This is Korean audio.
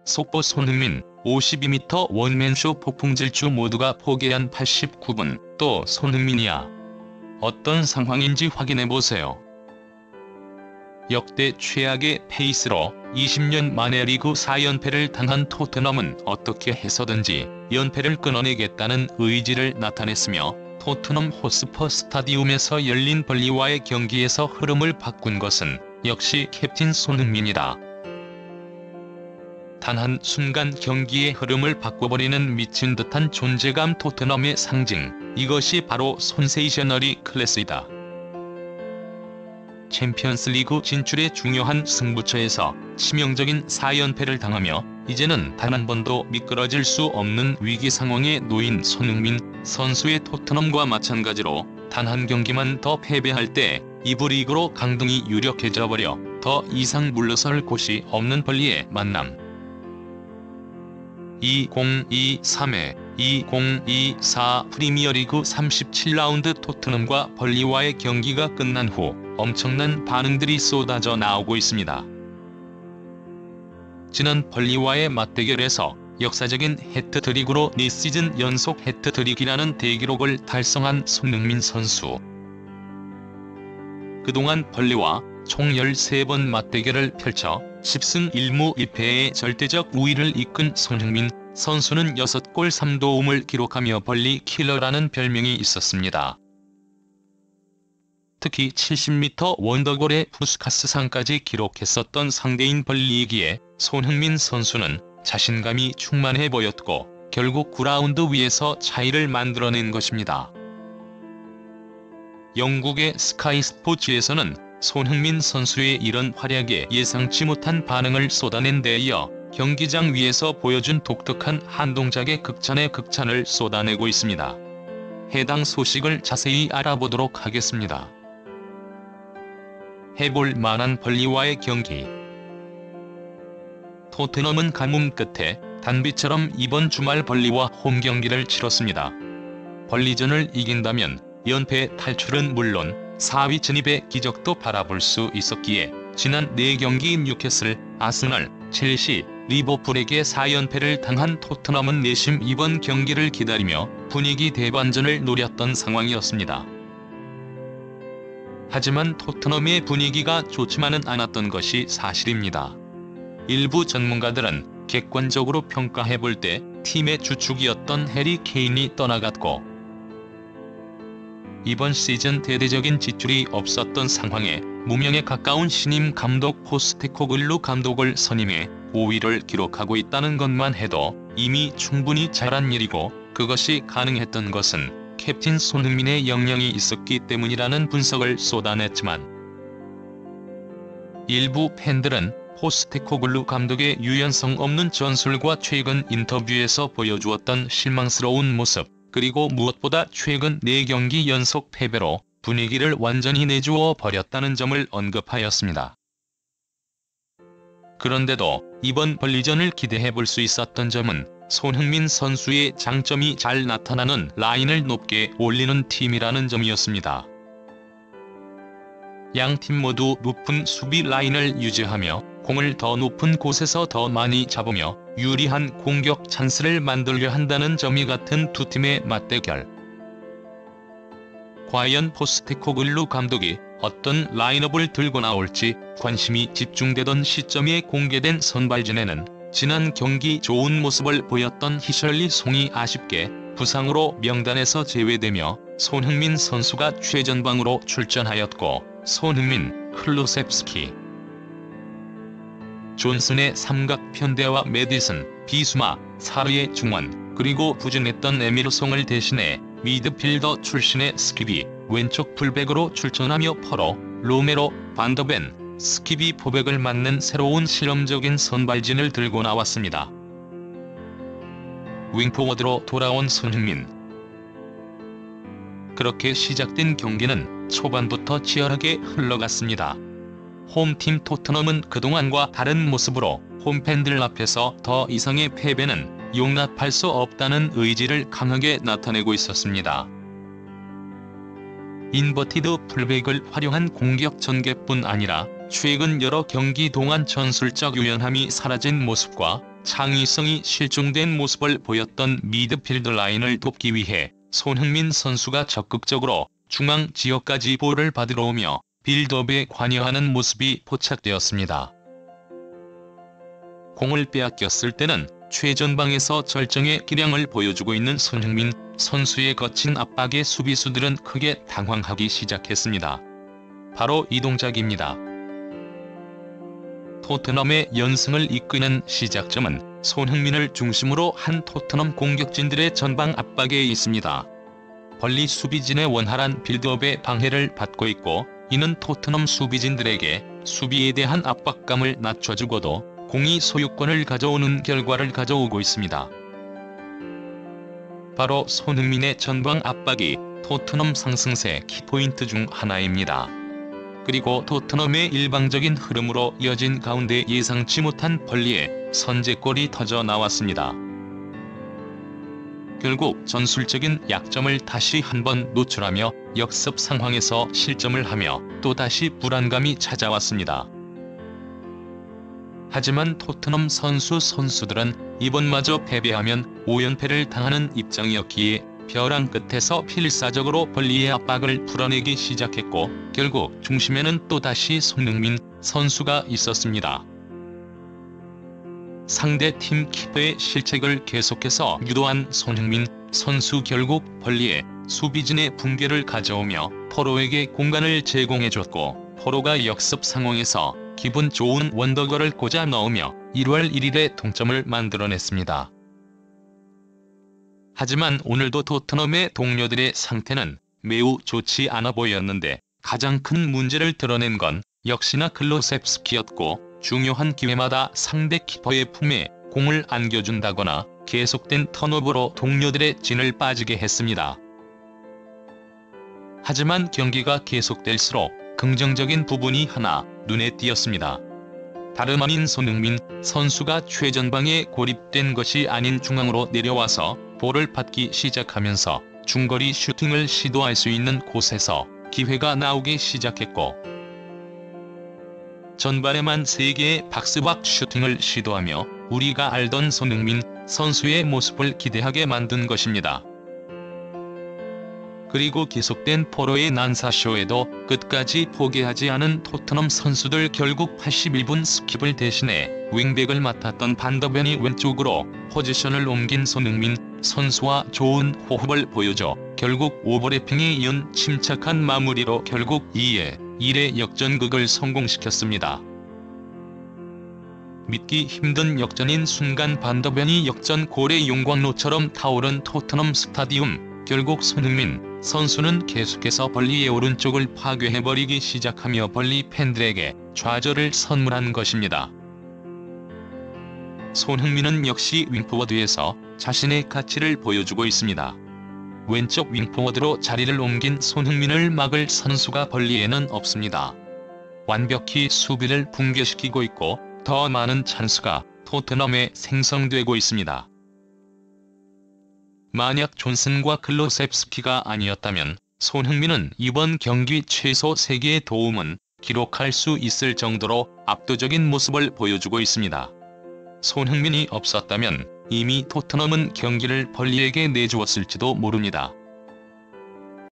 속보 손흥민 52m 원맨쇼 폭풍질주 모두가 포기한 89분 또 손흥민이야. 어떤 상황인지 확인해보세요. 역대 최악의 페이스로 20년 만에 리그 4연패를 당한 토트넘은 어떻게 해서든지 연패를 끊어내겠다는 의지를 나타냈으며 토트넘 호스퍼 스타디움에서 열린 벌리와의 경기에서 흐름을 바꾼 것은 역시 캡틴 손흥민이다. 단 한순간 경기의 흐름을 바꿔버리는 미친 듯한 존재감 토트넘의 상징, 이것이 바로 센세이셔널이 클래스이다. 챔피언스리그 진출의 중요한 승부처에서 치명적인 4연패를 당하며 이제는 단 한 번도 미끄러질 수 없는 위기 상황에 놓인 손흥민 선수의 토트넘과 마찬가지로 단 한 경기만 더 패배할 때 2부 리그로 강등이 유력해져 버려 더 이상 물러설 곳이 없는 벌리의 만남. 2023회 2024 프리미어리그 37라운드 토트넘과 벌리와의 경기가 끝난 후 엄청난 반응들이 쏟아져 나오고 있습니다. 지난 벌리와의 맞대결에서 역사적인 해트트릭으로 4시즌 연속 해트트릭이라는 대기록을 달성한 손흥민 선수. 그동안 벌리와 총 13번 맞대결을 펼쳐 10승 1무 1패의 절대적 우위를 이끈 손흥민 선수는 6골 3도움을 기록하며 벌리 킬러라는 별명이 있었습니다. 특히 70m 원더골의 푸스카스상까지 기록했었던 상대인 벌리이기에 손흥민 선수는 자신감이 충만해 보였고 결국 9라운드 위에서 차이를 만들어낸 것입니다. 영국의 스카이 스포츠에서는 손흥민 선수의 이런 활약에 예상치 못한 반응을 쏟아낸 데 이어 경기장 위에서 보여준 독특한 한 동작에 극찬에 극찬을 쏟아내고 있습니다. 해당 소식을 자세히 알아보도록 하겠습니다. 해볼 만한 벌리와의 경기. 토트넘은 가뭄 끝에 단비처럼 이번 주말 벌리와 홈 경기를 치렀습니다. 벌리전을 이긴다면 연패 탈출은 물론 4위 진입의 기적도 바라볼 수 있었기에 지난 4경기 뉴캐슬, 아스널, 첼시, 리버풀에게 4연패를 당한 토트넘은 내심 이번 경기를 기다리며 분위기 대반전을 노렸던 상황이었습니다. 하지만 토트넘의 분위기가 좋지만은 않았던 것이 사실입니다. 일부 전문가들은 객관적으로 평가해볼 때 팀의 주축이었던 해리 케인이 떠나갔고 이번 시즌 대대적인 지출이 없었던 상황에 무명에 가까운 신임 감독 포스테코글루 감독을 선임해 5위를 기록하고 있다는 것만 해도 이미 충분히 잘한 일이고 그것이 가능했던 것은 캡틴 손흥민의 역량이 있었기 때문이라는 분석을 쏟아냈지만 일부 팬들은 포스테코글루 감독의 유연성 없는 전술과 최근 인터뷰에서 보여주었던 실망스러운 모습 그리고 무엇보다 최근 4경기 연속 패배로 분위기를 완전히 내주어 버렸다는 점을 언급하였습니다. 그런데도 이번 벌리전을 기대해볼 수 있었던 점은 손흥민 선수의 장점이 잘 나타나는 라인을 높게 올리는 팀이라는 점이었습니다. 양팀 모두 높은 수비 라인을 유지하며 공을 더 높은 곳에서 더 많이 잡으며 유리한 공격 찬스를 만들려 한다는 점이 같은 두 팀의 맞대결. 과연 포스테코글루 감독이 어떤 라인업을 들고 나올지 관심이 집중되던 시점에 공개된 선발진에는 지난 경기 좋은 모습을 보였던 히셜리송이 아쉽게 부상으로 명단에서 제외되며 손흥민 선수가 최전방으로 출전하였고 손흥민, 클루셉스키, 존슨의 삼각 편대와 메디슨, 비수마, 사르의 중원, 그리고 부진했던 에밀송을 대신해 미드필더 출신의 스키비, 왼쪽 풀백으로 출전하며 퍼로, 로메로, 반더벤, 스키비 포백을 맡는 새로운 실험적인 선발진을 들고 나왔습니다. 윙포워드로 돌아온 손흥민. 그렇게 시작된 경기는 초반부터 치열하게 흘러갔습니다. 홈팀 토트넘은 그동안과 다른 모습으로 홈팬들 앞에서 더 이상의 패배는 용납할 수 없다는 의지를 강하게 나타내고 있었습니다. 인버티드 풀백을 활용한 공격 전개뿐 아니라 최근 여러 경기 동안 전술적 유연함이 사라진 모습과 창의성이 실종된 모습을 보였던 미드필드 라인을 돕기 위해 손흥민 선수가 적극적으로 중앙 지역까지 볼을 받으러 오며 빌드업에 관여하는 모습이 포착되었습니다. 공을 빼앗겼을 때는 최전방에서 절정의 기량을 보여주고 있는 손흥민 선수의 거친 압박에 수비수들은 크게 당황하기 시작했습니다. 바로 이 동작입니다. 토트넘의 연승을 이끄는 시작점은 손흥민을 중심으로 한 토트넘 공격진들의 전방 압박에 있습니다. 벌리 수비진의 원활한 빌드업에 방해를 받고 있고, 이는 토트넘 수비진들에게 수비에 대한 압박감을 낮춰주고도 공이 소유권을 가져오는 결과를 가져오고 있습니다. 바로 손흥민의 전방 압박이 토트넘 상승세 키포인트 중 하나입니다. 그리고 토트넘의 일방적인 흐름으로 이어진 가운데 예상치 못한 벌리에 선제골이 터져 나왔습니다. 결국 전술적인 약점을 다시 한번 노출하며 역습 상황에서 실점을 하며 또다시 불안감이 찾아왔습니다. 하지만 토트넘 선수들은 이번마저 패배하면 5연패를 당하는 입장이었기에 벼랑 끝에서 필사적으로 벌리의 압박을 풀어내기 시작했고, 결국 중심에는 또다시 손흥민 선수가 있었습니다. 상대팀 키퍼의 실책을 계속해서 유도한 손흥민 선수 결국 벌리에 수비진의 붕괴를 가져오며 포로에게 공간을 제공해줬고, 포로가 역습 상황에서 기분 좋은 원더골을 꽂아 넣으며 1월 1일에 동점을 만들어냈습니다. 하지만 오늘도 토트넘의 동료들의 상태는 매우 좋지 않아 보였는데, 가장 큰 문제를 드러낸 건 역시나 클로셉스키였고, 중요한 기회마다 상대 키퍼의 품에 공을 안겨준다거나 계속된 턴오버로 동료들의 진을 빠지게 했습니다. 하지만 경기가 계속될수록 긍정적인 부분이 하나 눈에 띄었습니다. 다름 아닌 손흥민 선수가 최전방에 고립된 것이 아닌 중앙으로 내려와서 볼을 받기 시작하면서 중거리 슈팅을 시도할 수 있는 곳에서 기회가 나오기 시작했고, 전반에만 3개의 박스박 슈팅을 시도하며 우리가 알던 손흥민 선수의 모습을 기대하게 만든 것입니다. 그리고 계속된 포로의 난사쇼에도 끝까지 포기하지 않은 토트넘 선수들, 결국 81분 스킵을 대신해 윙백을 맡았던 반더벤이 왼쪽으로 포지션을 옮긴 손흥민 선수와 좋은 호흡을 보여줘 결국 오버래핑에 이은 침착한 마무리로 결국 2-1의 역전극을 성공시켰습니다. 믿기 힘든 역전인 순간 반더벤이 역전골의 용광로처럼 타오른 토트넘 스타디움, 결국 손흥민 선수는 계속해서 벌리의 오른쪽을 파괴해버리기 시작하며 벌리 팬들에게 좌절을 선물한 것입니다. 손흥민은 역시 윙포워드에서 자신의 가치를 보여주고 있습니다. 왼쪽 윙포워드로 자리를 옮긴 손흥민을 막을 선수가 벌리에는 없습니다. 완벽히 수비를 붕괴시키고 있고 더 많은 찬스가 토트넘에 생성되고 있습니다. 만약 존슨과 클로셉스키가 아니었다면 손흥민은 이번 경기 최소 3개의 도움은 기록할 수 있을 정도로 압도적인 모습을 보여주고 있습니다. 손흥민이 없었다면 이미 토트넘은 경기를 벌리에게 내주었을지도 모릅니다.